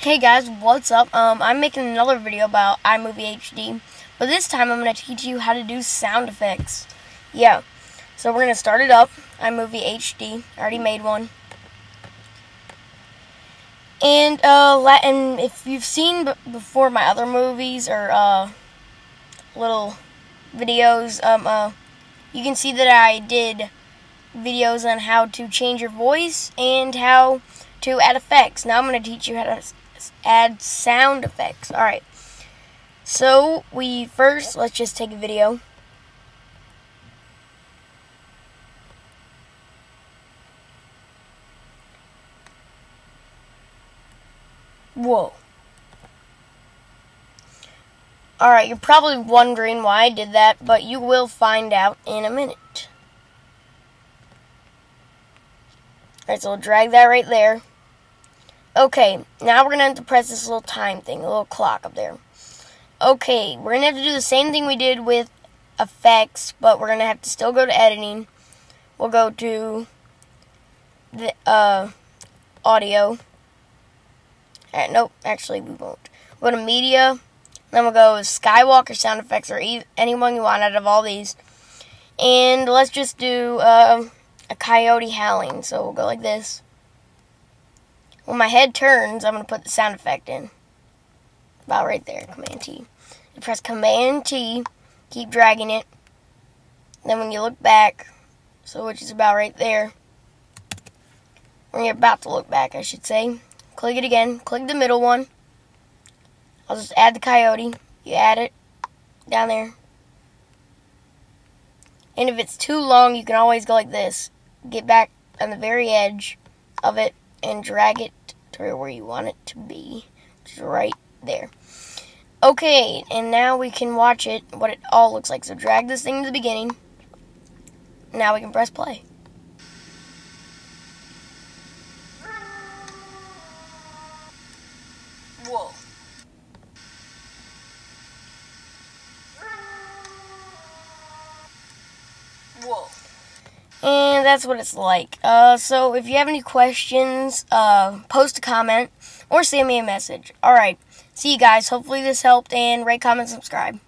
Hey guys, what's up? I'm making another video about iMovie HD, but this time I'm going to teach you how to do sound effects. Yeah, so we're going to start it up, iMovie HD. I already made one. And if you've seen before my other movies or little videos, you can see that I did videos on how to change your voice and how to add effects. Now I'm going to teach you how to add sound effects. Alright, so let's just take a video. Whoa. Alright, you're probably wondering why I did that, but you will find out in a minute. Alright, so we'll drag that right there. Okay, now we're going to have to press this little time thing, the little clock up there. Okay, we're going to have to do the same thing we did with effects, but we're going to have to still go to editing. We'll go to the audio. Nope, actually we won't. We'll go to media, then we'll go Skywalker sound effects or anyone you want out of all these. And let's just do a coyote howling, so we'll go like this. When my head turns, I'm going to put the sound effect in. About right there, Command-T. You press Command-T, keep dragging it. Then when you look back, so which is about right there. When you're about to look back, I should say. Click it again. Click the middle one. I'll just add the coyote. You add it down there. And if it's too long, you can always go like this. Get back on the very edge of it and drag it to where you want it to be, which is right there. Okay, and now we can watch it, what it all looks like. So drag this thing to the beginning. Now we can press play. Whoa. Whoa. And that's what it's like. So if you have any questions, post a comment or send me a message. Alright, see you guys. Hopefully this helped, and rate, comment, subscribe.